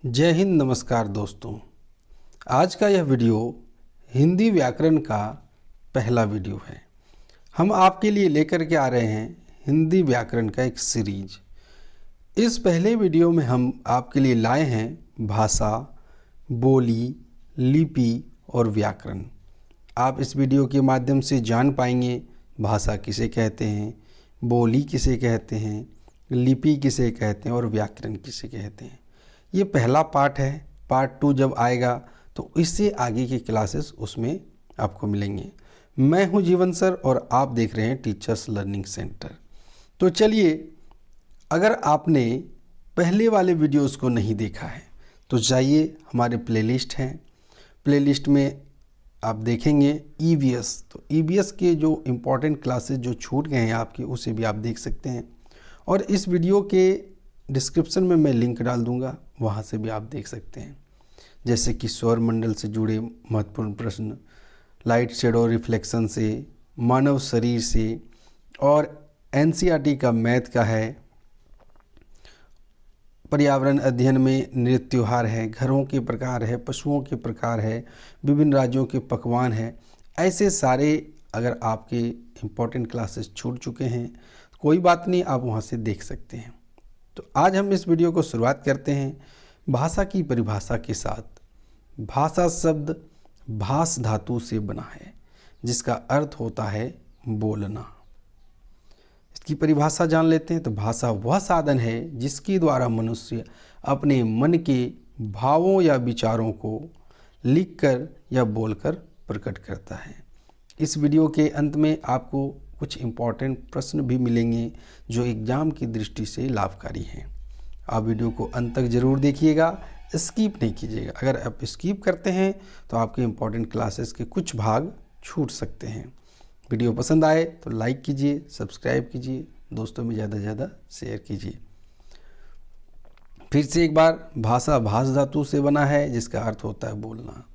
जय हिंद। नमस्कार दोस्तों। आज का यह वीडियो हिंदी व्याकरण का पहला वीडियो है। हम आपके लिए लेकर के आ रहे हैं हिंदी व्याकरण का एक सीरीज। इस पहले वीडियो में हम आपके लिए लाए हैं भाषा, बोली, लिपि और व्याकरण। आप इस वीडियो के माध्यम से जान पाएंगे भाषा किसे कहते हैं, बोली किसे कहते हैं, लिपि किसे कहते हैं और व्याकरण किसे कहते हैं। ये पहला पार्ट है। पार्ट 2 जब आएगा तो इससे आगे की क्लासेस उसमें आपको मिलेंगे। मैं हूं जीवन सर और आप देख रहे हैं टीचर्स लर्निंग सेंटर। तो चलिए, अगर आपने पहले वाले वीडियोस को नहीं देखा है तो जाइए, हमारे प्लेलिस्ट हैं। प्लेलिस्ट में आप देखेंगे ईवीएस। तो ईवीएस के जो इम्पोर्टेंट क्लासेस जो छूट गए हैं आपके, उसे भी आप देख सकते हैं। और इस वीडियो के डिस्क्रिप्शन में मैं लिंक डाल दूंगा, वहाँ से भी आप देख सकते हैं। जैसे कि सौर मंडल से जुड़े महत्वपूर्ण प्रश्न, लाइट शेडो रिफ्लेक्शन से, मानव शरीर से, और एनसीईआरटी का मैथ का है, पर्यावरण अध्ययन में नृत्य त्योहार है, घरों के प्रकार है, पशुओं के प्रकार है, विभिन्न राज्यों के पकवान है। ऐसे सारे अगर आपके इम्पोर्टेंट क्लासेस छूट चुके हैं, कोई बात नहीं, आप वहाँ से देख सकते हैं। तो आज हम इस वीडियो को शुरुआत करते हैं भाषा की परिभाषा के साथ। भाषा शब्द भास धातु से बना है, जिसका अर्थ होता है बोलना। इसकी परिभाषा जान लेते हैं। तो भाषा वह साधन है जिसके द्वारा मनुष्य अपने मन के भावों या विचारों को लिखकर या बोलकर प्रकट करता है। इस वीडियो के अंत में आपको कुछ इम्पॉर्टेंट प्रश्न भी मिलेंगे जो एग्ज़ाम की दृष्टि से लाभकारी हैं। आप वीडियो को अंत तक ज़रूर देखिएगा, स्किप नहीं कीजिएगा। अगर आप स्किप करते हैं तो आपके इम्पॉर्टेंट क्लासेस के कुछ भाग छूट सकते हैं। वीडियो पसंद आए तो लाइक कीजिए, सब्सक्राइब कीजिए, दोस्तों में ज़्यादा से ज़्यादा शेयर कीजिए। फिर से एक बार, भाषा भास धातु से बना है, जिसका अर्थ होता है बोलना।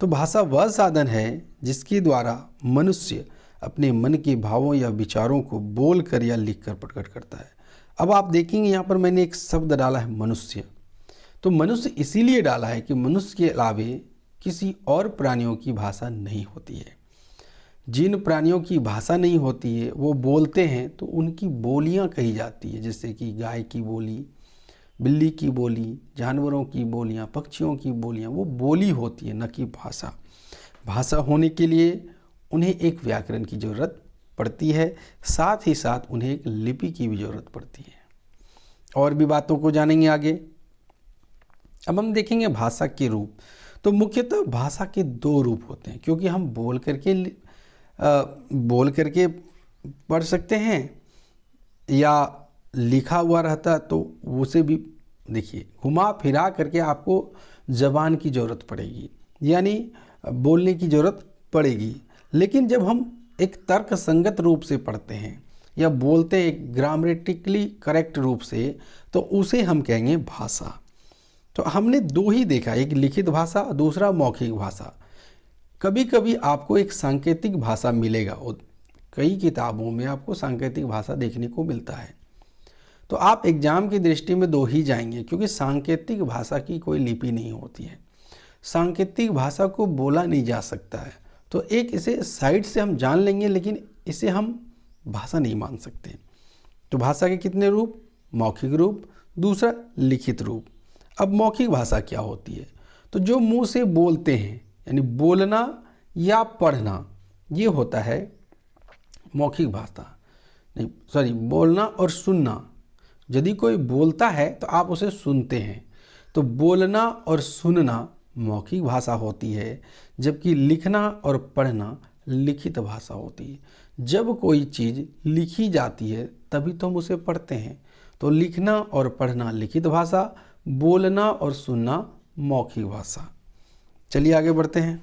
तो भाषा वह साधन है जिसके द्वारा मनुष्य अपने मन के भावों या विचारों को बोल कर या लिख कर प्रकट करता है। अब आप देखेंगे यहाँ पर मैंने एक शब्द डाला है मनुष्य। तो मनुष्य इसीलिए डाला है कि मनुष्य के अलावे किसी और प्राणियों की भाषा नहीं होती है। जिन प्राणियों की भाषा नहीं होती है वो बोलते हैं तो उनकी बोलियाँ कही जाती है। जैसे कि गाय की बोली, बिल्ली की बोली, जानवरों की बोलियाँ, पक्षियों की बोलियाँ, वो बोली होती है, न कि भाषा। भाषा होने के लिए उन्हें एक व्याकरण की ज़रूरत पड़ती है, साथ ही साथ उन्हें एक लिपि की भी ज़रूरत पड़ती है। और भी बातों को जानेंगे आगे। अब हम देखेंगे भाषा के रूप। तो मुख्यतः भाषा के 2 रूप होते हैं, क्योंकि हम बोल करके पढ़ सकते हैं या लिखा हुआ रहता तो उसे भी देखिए घुमा फिरा करके आपको ज़बान की ज़रूरत पड़ेगी, यानी बोलने की ज़रूरत पड़ेगी। लेकिन जब हम एक तर्क संगत रूप से पढ़ते हैं या बोलते हैं ग्रामेटिकली करेक्ट रूप से, तो उसे हम कहेंगे भाषा। तो हमने 2 ही देखा, एक लिखित भाषा, दूसरा मौखिक भाषा। कभी कभी आपको एक सांकेतिक भाषा मिलेगा, और कई किताबों में आपको सांकेतिक भाषा देखने को मिलता है। तो आप एग्जाम की दृष्टि में 2 ही जाएंगे, क्योंकि सांकेतिक भाषा की कोई लिपि नहीं होती है। सांकेतिक भाषा को बोला नहीं जा सकता है। तो एक इसे साइड से हम जान लेंगे, लेकिन इसे हम भाषा नहीं मान सकते। तो भाषा के कितने रूप? मौखिक रूप, दूसरा लिखित रूप। अब मौखिक भाषा क्या होती है? तो जो मुंह से बोलते हैं, यानी बोलना या पढ़ना, ये होता है मौखिक भाषा। नहीं सॉरी, बोलना और सुनना। यदि कोई बोलता है तो आप उसे सुनते हैं, तो बोलना और सुनना मौखिक भाषा होती है, जबकि लिखना और पढ़ना लिखित भाषा होती है। जब कोई चीज़ लिखी जाती है तभी तो हम उसे पढ़ते हैं। तो लिखना और पढ़ना लिखित भाषा, बोलना और सुनना मौखिक भाषा। चलिए आगे बढ़ते हैं।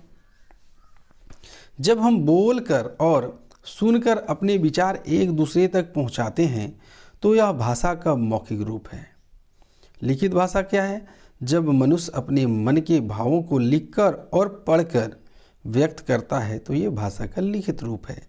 जब हम बोलकर और सुनकर अपने विचार एक दूसरे तक पहुंचाते हैं तो यह भाषा का मौखिक रूप है। लिखित भाषा क्या है? जब मनुष्य अपने मन के भावों को लिखकर और पढ़कर व्यक्त करता है तो ये भाषा का लिखित रूप है।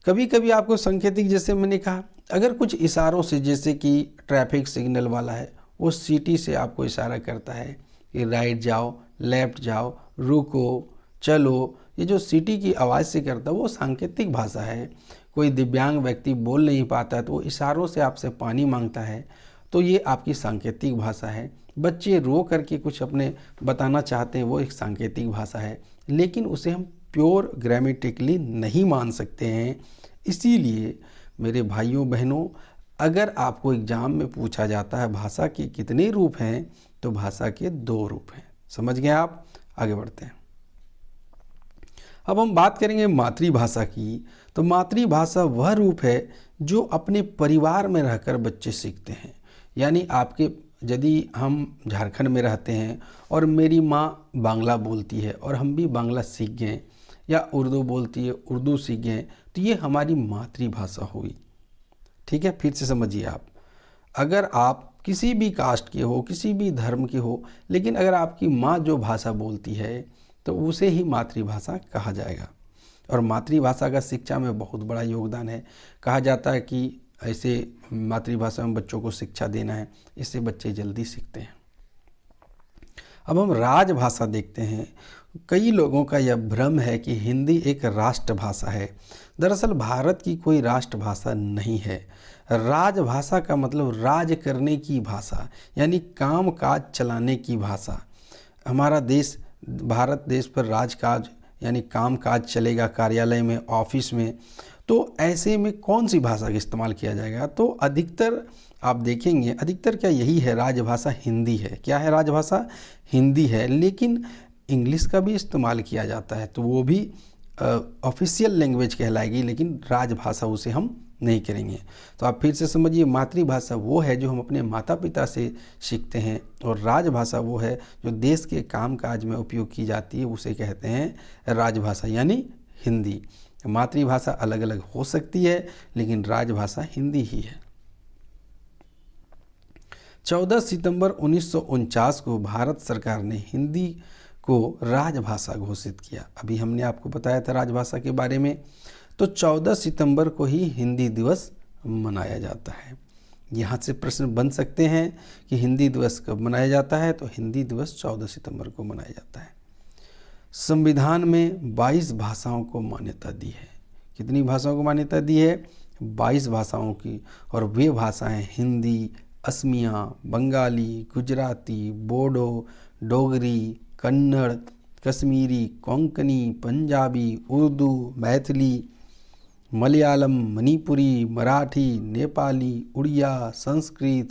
कभी कभी आपको सांकेतिक, जैसे मैंने कहा, अगर कुछ इशारों से, जैसे कि ट्रैफिक सिग्नल वाला है, वो सीटी से आपको इशारा करता है कि राइट जाओ, लेफ्ट जाओ, रुको, चलो। ये जो सीटी की आवाज़ से करता है वो सांकेतिक भाषा है। कोई दिव्यांग व्यक्ति बोल नहीं पाता है तो वो इशारों से आपसे पानी मांगता है, तो ये आपकी सांकेतिक भाषा है। बच्चे रो करके कुछ अपने बताना चाहते हैं, वो एक सांकेतिक भाषा है, लेकिन उसे हम प्योर ग्रामेटिकली नहीं मान सकते हैं। इसीलिए मेरे भाइयों बहनों, अगर आपको एग्ज़ाम में पूछा जाता है भाषा के कितने रूप हैं, तो भाषा के 2 रूप हैं। समझ गए आप? आगे बढ़ते हैं। अब हम बात करेंगे मातृभाषा की। तो मातृभाषा वह रूप है जो अपने परिवार में रहकर बच्चे सीखते हैं। यानी आपके, यदि हम झारखंड में रहते हैं और मेरी माँ बांग्ला बोलती है और हम भी बांग्ला सीख गए, या उर्दू बोलती है, उर्दू सीख गए, तो ये हमारी मातृभाषा हुई। ठीक है, फिर से समझिए आप, अगर आप किसी भी कास्ट के हो, किसी भी धर्म के हो, लेकिन अगर आपकी माँ जो भाषा बोलती है तो उसे ही मातृभाषा कहा जाएगा। और मातृभाषा का शिक्षा में बहुत बड़ा योगदान है। कहा जाता है कि ऐसे मातृभाषा में बच्चों को शिक्षा देना है, इससे बच्चे जल्दी सीखते हैं। अब हम राजभाषा देखते हैं। कई लोगों का यह भ्रम है कि हिंदी एक राष्ट्रभाषा है। दरअसल भारत की कोई राष्ट्रभाषा नहीं है। राजभाषा का मतलब राज करने की भाषा, यानी काम काज चलाने की भाषा। हमारा देश, भारत देश पर राजकाज यानी काम काज चलेगा, कार्यालय में, ऑफिस में, तो ऐसे में कौन सी भाषा का इस्तेमाल किया जाएगा? तो अधिकतर आप देखेंगे, अधिकतर क्या यही है, राजभाषा हिंदी है। क्या है? राजभाषा हिंदी है, लेकिन इंग्लिश का भी इस्तेमाल किया जाता है, तो वो भी ऑफिशियल लैंग्वेज कहलाएगी, लेकिन राजभाषा उसे हम नहीं करेंगे। तो आप फिर से समझिए, मातृभाषा वो है जो हम अपने माता पिता से सीखते हैं, और राजभाषा वो है जो देश के कामकाज में उपयोग की जाती है, उसे कहते हैं राजभाषा, यानी हिंदी। मातृभाषा अलग अलग हो सकती है, लेकिन राजभाषा हिंदी ही है। 14 सितंबर 1949 को भारत सरकार ने हिंदी को राजभाषा घोषित किया। अभी हमने आपको बताया था राजभाषा के बारे में। तो 14 सितंबर को ही हिंदी दिवस मनाया जाता है। यहाँ से प्रश्न बन सकते हैं कि हिंदी दिवस कब मनाया जाता है? तो हिंदी दिवस 14 सितंबर को मनाया जाता है। संविधान में 22 भाषाओं को मान्यता दी है। कितनी भाषाओं को मान्यता दी है? 22 भाषाओं की। और वे भाषाएं हिंदी, असमिया, बंगाली, गुजराती, बोडो, डोगरी, कन्नड़, कश्मीरी, कोंकणी, पंजाबी, उर्दू, मैथिली, मलयालम, मणिपुरी, मराठी, नेपाली, उड़िया, संस्कृत,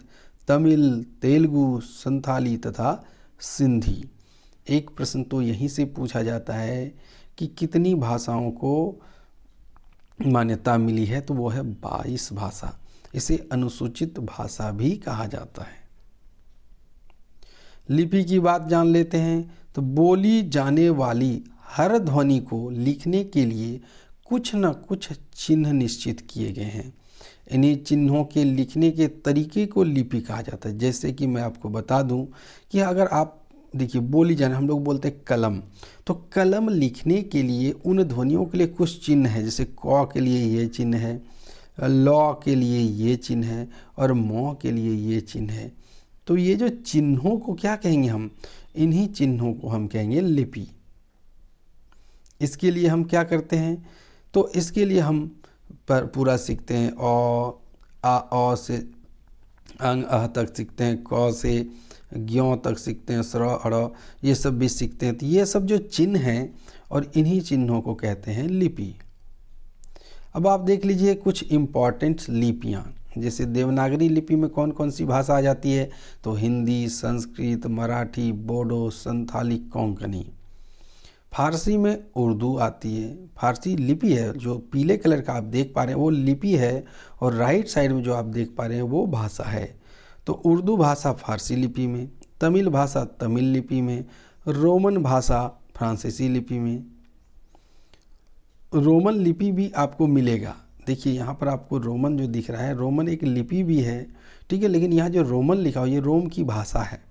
तमिल, तेलुगु, संथाली तथा सिंधी। एक प्रश्न तो यहीं से पूछा जाता है कि कितनी भाषाओं को मान्यता मिली है? तो वो है 22 भाषा। इसे अनुसूचित भाषा भी कहा जाता है। लिपि की बात जान लेते हैं। तो बोली जाने वाली हर ध्वनि को लिखने के लिए कुछ न कुछ चिन्ह निश्चित किए गए हैं। इन्हीं चिन्हों के लिखने के तरीके को लिपि कहा जाता है। जैसे कि मैं आपको बता दूं कि अगर आप देखिए, बोली जाने, हम लोग बोलते हैं कलम, तो कलम लिखने के लिए उन ध्वनियों के लिए कुछ चिन्ह है। जैसे क के लिए ये चिन्ह है, लौ के लिए ये चिन्ह है, और मौ के लिए ये चिन्ह है। तो ये जो चिन्हों को क्या कहेंगे हम? इन्हीं चिन्हों को हम कहेंगे लिपि। इसके लिए हम क्या करते हैं? तो इसके लिए हम पूरा सीखते हैं। अ से अंग अह तक सीखते हैं, क से ज्ञों तक सीखते हैं, स्र अड़, ये सब भी सीखते हैं। तो ये सब जो चिन्ह हैं, और इन्हीं चिन्हों को कहते हैं लिपि। अब आप देख लीजिए कुछ इम्पॉर्टेंट लिपियाँ। जैसे देवनागरी लिपि में कौन कौन सी भाषा आ जाती है? तो हिंदी, संस्कृत, मराठी, बोडो, संथाली, कोंकणी। फारसी में उर्दू आती है। फारसी लिपि है, जो पीले कलर का आप देख पा रहे हैं वो लिपि है, और राइट साइड में जो आप देख पा रहे हैं वो भाषा है। तो उर्दू भाषा फारसी लिपि में, तमिल भाषा तमिल लिपि में, रोमन भाषा फ्रांसीसी लिपि में। रोमन लिपि भी आपको मिलेगा। देखिए यहाँ पर आपको रोमन जो दिख रहा है, रोमन एक लिपि भी है, ठीक है, लेकिन यहाँ जो रोमन लिखा हो ये रोम की भाषा है।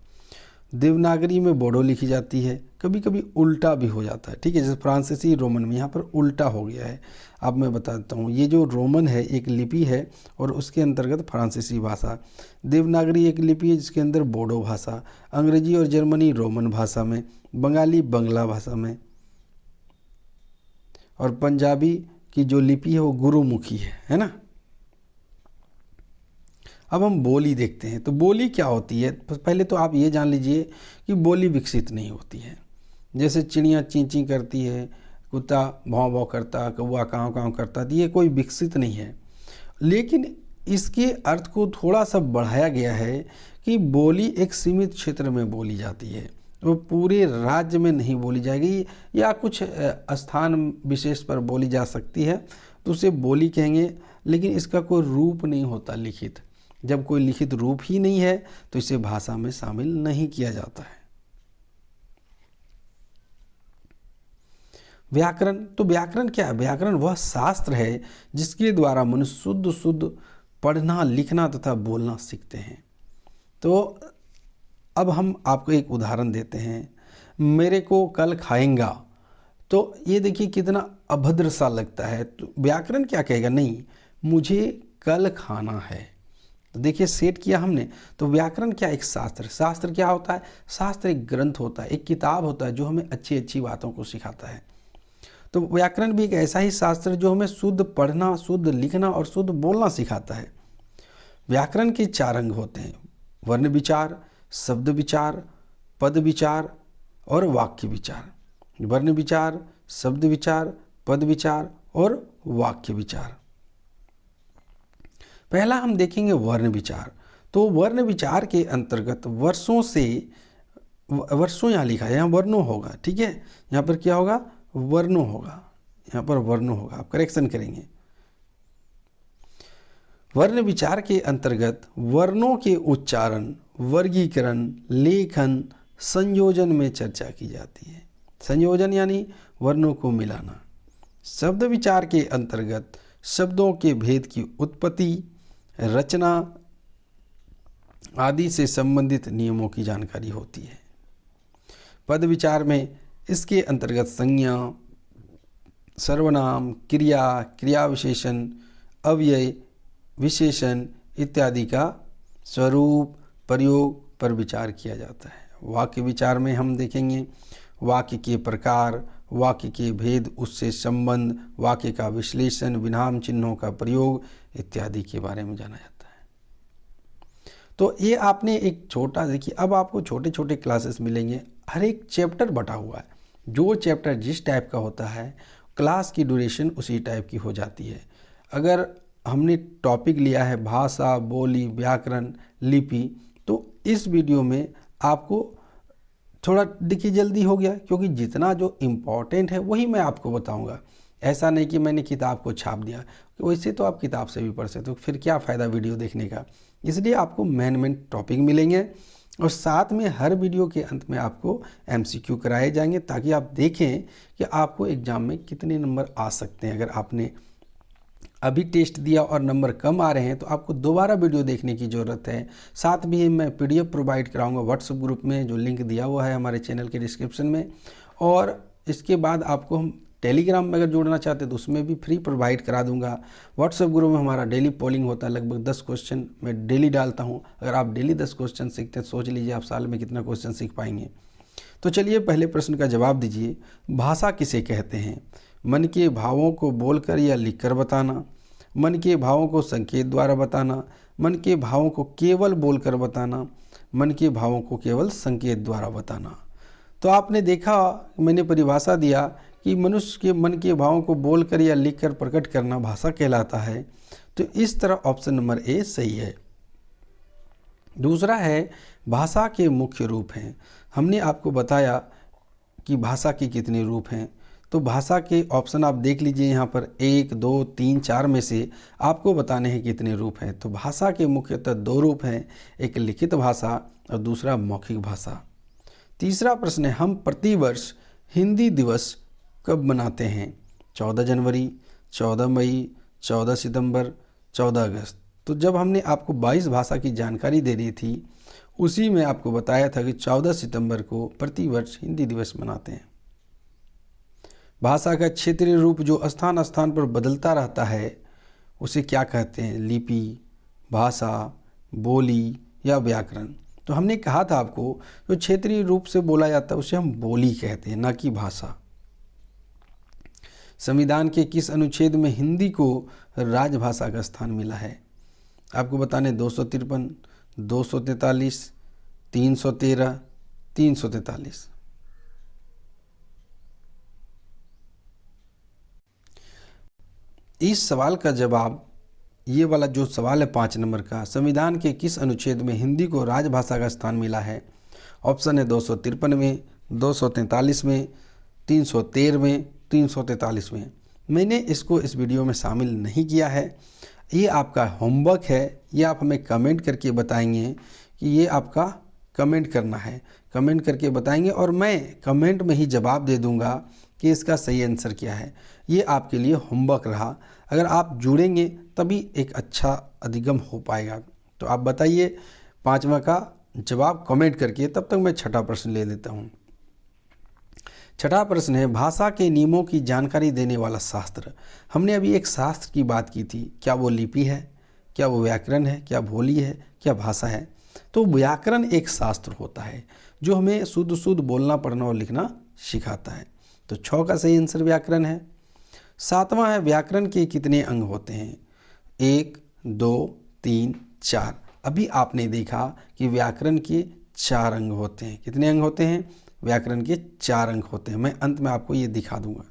देवनागरी में बोडो लिखी जाती है, कभी कभी उल्टा भी हो जाता है, ठीक है, जैसे फ्रांसीसी रोमन में यहाँ पर उल्टा हो गया है। अब मैं बता देता हूँ, ये जो रोमन है एक लिपि है और उसके अंतर्गत फ्रांसीसी भाषा, देवनागरी एक लिपि है जिसके अंदर बोडो भाषा, अंग्रेजी और जर्मनी रोमन भाषा में, बंगाली बंगला भाषा में, और पंजाबी की जो लिपि है वो गुरुमुखी है ना। अब हम बोली देखते हैं। तो बोली क्या होती है, पहले तो आप ये जान लीजिए कि बोली विकसित नहीं होती है। जैसे चिड़िया चीं चीं करती है, कुत्ता भौं भौं करता, कौवा काँव काँव करता, तो ये कोई विकसित नहीं है। लेकिन इसके अर्थ को थोड़ा सा बढ़ाया गया है कि बोली एक सीमित क्षेत्र में बोली जाती है, वो पूरे राज्य में नहीं बोली जाएगी, या कुछ स्थान विशेष पर बोली जा सकती है, तो उसे बोली कहेंगे। लेकिन इसका कोई रूप नहीं होता लिखित। जब कोई लिखित रूप ही नहीं है तो इसे भाषा में शामिल नहीं किया जाता है। व्याकरण, तो व्याकरण क्या है? व्याकरण वह शास्त्र है जिसके द्वारा मनुष्य शुद्ध शुद्ध पढ़ना, लिखना तथा बोलना सीखते हैं। तो अब हम आपको एक उदाहरण देते हैं, मेरे को कल खाएंगा। तो ये देखिए कितना अभद्र सा लगता है। तो व्याकरण क्या कहेगा? नहीं, मुझे कल खाना है। तो देखिए सेट किया हमने। तो व्याकरण क्या? एक शास्त्र। शास्त्र क्या होता है? शास्त्र एक ग्रंथ होता है, एक किताब होता है जो हमें अच्छी अच्छी बातों को सिखाता है। तो व्याकरण भी एक ऐसा ही शास्त्र जो हमें शुद्ध पढ़ना, शुद्ध लिखना और शुद्ध बोलना सिखाता है। व्याकरण के 4 अंग होते हैं: वर्ण विचार, शब्द विचार, पद विचार और वाक्य विचार। वर्ण विचार, शब्द विचार, पद विचार और वाक्य विचार। पहला हम देखेंगे वर्ण विचार। तो वर्ण विचार के अंतर्गत वर्षों यहाँ लिखा है, यहाँ वर्णों होगा, ठीक है, यहाँ पर क्या होगा? वर्णों होगा, यहाँ पर वर्णों होगा, आप करेक्शन करेंगे। वर्ण विचार के अंतर्गत वर्णों के उच्चारण, वर्गीकरण, लेखन, संयोजन में चर्चा की जाती है। संयोजन यानी वर्णों को मिलाना। शब्द विचार के अंतर्गत शब्दों के भेद की उत्पत्ति, रचना आदि से संबंधित नियमों की जानकारी होती है। पद विचार में इसके अंतर्गत संज्ञा, सर्वनाम, क्रिया, क्रिया विशेषण, अव्यय, विशेषण इत्यादि का स्वरूप, प्रयोग पर विचार किया जाता है। वाक्य विचार में हम देखेंगे वाक्य के प्रकार, वाक्य के भेद, उससे संबंध, वाक्य का विश्लेषण, विराम चिन्हों का प्रयोग इत्यादि के बारे में जाना जाता है। तो ये आपने एक छोटा देखिए, अब आपको छोटे छोटे क्लासेस मिलेंगे, हर एक चैप्टर बटा हुआ है। जो चैप्टर जिस टाइप का होता है, क्लास की ड्यूरेशन उसी टाइप की हो जाती है। अगर हमने टॉपिक लिया है भाषा, बोली, व्याकरण, लिपि, तो इस वीडियो में आपको थोड़ा देखिए जल्दी हो गया, क्योंकि जितना जो इम्पोर्टेंट है वही मैं आपको बताऊंगा। ऐसा नहीं कि मैंने किताब को छाप दिया, वैसे तो आप किताब से भी पढ़ सकते हो, फिर क्या फ़ायदा वीडियो देखने का। इसलिए आपको मेन टॉपिक मिलेंगे और साथ में हर वीडियो के अंत में आपको MCQ कराए जाएंगे, ताकि आप देखें कि आपको एग्ज़ाम में कितने नंबर आ सकते हैं। अगर आपने अभी टेस्ट दिया और नंबर कम आ रहे हैं तो आपको दोबारा वीडियो देखने की ज़रूरत है। साथ भी मैं PDF प्रोवाइड कराऊंगा व्हाट्सएप ग्रुप में, जो लिंक दिया हुआ है हमारे चैनल के डिस्क्रिप्शन में। और इसके बाद आपको हम टेलीग्राम में अगर जोड़ना चाहते हैं तो उसमें भी फ्री प्रोवाइड करा दूंगा। व्हाट्सएप ग्रुप में हमारा डेली पोलिंग होता है, लगभग 10 क्वेश्चन मैं डेली डालता हूँ। अगर आप डेली 10 क्वेश्चन सीखते हैं, सोच लीजिए आप साल में कितना क्वेश्चन सीख पाएंगे। तो चलिए पहले प्रश्न का जवाब दीजिए। भाषा किसे कहते हैं? मन के भावों को बोलकर या लिखकर बताना, मन के भावों को संकेत द्वारा बताना, मन के भावों को केवल बोलकर बताना, मन के भावों को केवल संकेत द्वारा बताना। तो आपने देखा, मैंने परिभाषा दिया कि मनुष्य के मन के भावों को बोलकर या लिखकर प्रकट करना भाषा कहलाता है। तो इस तरह ऑप्शन नंबर ए सही है। दूसरा है भाषा के मुख्य रूप हैं। हमने आपको बताया कि भाषा के कितने रूप हैं। तो भाषा के ऑप्शन आप देख लीजिए, यहाँ पर 1, 2, 3, 4 में से आपको बताने हैं कितने रूप हैं। तो भाषा के मुख्यतः 2 रूप हैं, एक लिखित भाषा और दूसरा मौखिक भाषा। तीसरा प्रश्न है, हम प्रतिवर्ष हिंदी दिवस कब मनाते हैं? 14 जनवरी, 14 मई, 14 सितंबर, 14 अगस्त। तो जब हमने आपको 22 भाषा की जानकारी दे दी थी, उसी में आपको बताया था कि 14 सितंबर को प्रतिवर्ष हिंदी दिवस मनाते हैं। भाषा का क्षेत्रीय रूप जो स्थान स्थान पर बदलता रहता है उसे क्या कहते हैं? लिपि, भाषा, बोली या व्याकरण। तो हमने कहा था आपको जो क्षेत्रीय रूप से बोला जाता है उसे हम बोली कहते हैं, ना कि भाषा। संविधान के किस अनुच्छेद में हिंदी को राजभाषा का स्थान मिला है? आपको बताने 253, 243, 313, 343। इस सवाल का जवाब, ये वाला जो सवाल है 5 नंबर का, संविधान के किस अनुच्छेद में हिंदी को राजभाषा का स्थान मिला है? ऑप्शन है 253 में, 243 में, 313 में, 343 में। मैंने इसको इस वीडियो में शामिल नहीं किया है। ये आपका होमवर्क है, ये आप हमें कमेंट करके बताएंगे कि ये आपका कमेंट करना है। कमेंट करके बताएंगे और मैं कमेंट में ही जवाब दे दूंगा कि इसका सही आंसर क्या है। ये आपके लिए होमवर्क रहा। अगर आप जुड़ेंगे तभी एक अच्छा अधिगम हो पाएगा। तो आप बताइए 5वां का जवाब कमेंट करके। तब तक मैं छठा प्रश्न ले लेता हूँ। छठा प्रश्न है, भाषा के नियमों की जानकारी देने वाला शास्त्र। हमने अभी एक शास्त्र की बात की थी। क्या वो लिपि है? क्या वो व्याकरण है? क्या बोली है? क्या भाषा है? तो व्याकरण एक शास्त्र होता है जो हमें शुद्ध बोलना, पढ़ना और लिखना सिखाता है। तो 6 का सही आंसर व्याकरण है। 7वां है, व्याकरण के कितने अंग होते हैं? 1, 2, 3, 4। अभी आपने देखा कि व्याकरण के 4 अंग होते हैं। कितने अंग होते हैं? व्याकरण के 4 अंग होते हैं। मैं अंत में आपको ये दिखा दूंगा।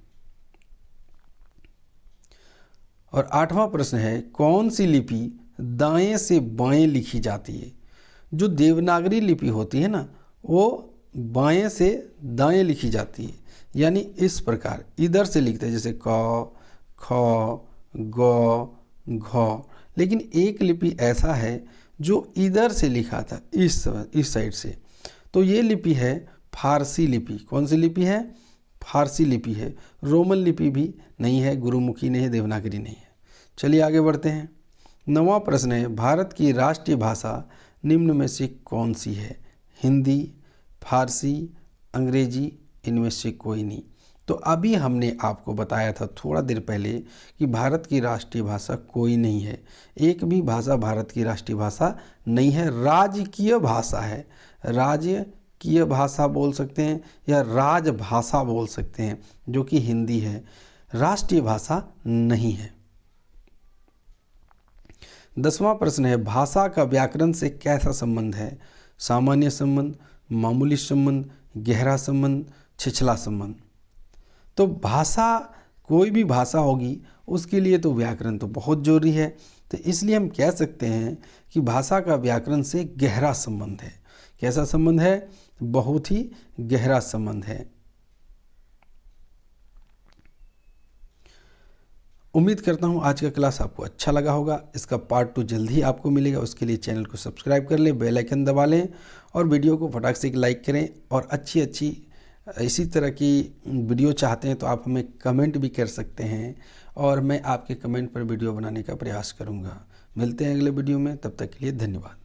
और 8वां प्रश्न है, कौन सी लिपि दाएं से बाएं लिखी जाती है? जो देवनागरी लिपि होती है ना, वो बाएं से दाएं लिखी जाती है। यानी इस प्रकार इधर से लिखते हैं, जैसे क, ख, ग, घ। लेकिन एक लिपि ऐसा है जो इधर से लिखा था, इस साइड से। तो ये लिपि है फारसी लिपि। कौन सी लिपि है? फारसी लिपि है। रोमन लिपि भी नहीं है, गुरुमुखी नहीं है, देवनागरी नहीं है। चलिए आगे बढ़ते हैं। 9वां प्रश्न है, भारत की राष्ट्रीय भाषा निम्न में से कौन सी है? हिंदी, फारसी, अंग्रेजी, इनमें से कोई नहीं। तो अभी हमने आपको बताया था थोड़ा देर पहले कि भारत की राष्ट्रीय भाषा कोई नहीं है। एक भी भाषा भारत की राष्ट्रीय भाषा नहीं है, राजकीय भाषा है। राजकीय भाषा बोल सकते हैं या राजभाषा बोल सकते हैं, जो कि हिंदी है। राष्ट्रीय भाषा नहीं है। 10वां प्रश्न है, भाषा का व्याकरण से कैसा संबंध है? सामान्य संबंध, मामूली संबंध, गहरा संबंध, छिछला संबंध। तो भाषा, कोई भी भाषा होगी उसके लिए तो व्याकरण तो बहुत जरूरी है। तो इसलिए हम कह सकते हैं कि भाषा का व्याकरण से गहरा संबंध है। कैसा संबंध है? बहुत ही गहरा संबंध है। उम्मीद करता हूँ आज का क्लास आपको अच्छा लगा होगा। इसका पार्ट 2 जल्द ही आपको मिलेगा। उसके लिए चैनल को सब्सक्राइब कर लें, बेल आइकन दबा लें और वीडियो को फटाक से लाइक करें। और अच्छी इसी तरह की वीडियो चाहते हैं तो आप हमें कमेंट भी कर सकते हैं और मैं आपके कमेंट पर वीडियो बनाने का प्रयास करूँगा। मिलते हैं अगले वीडियो में, तब तक के लिए धन्यवाद।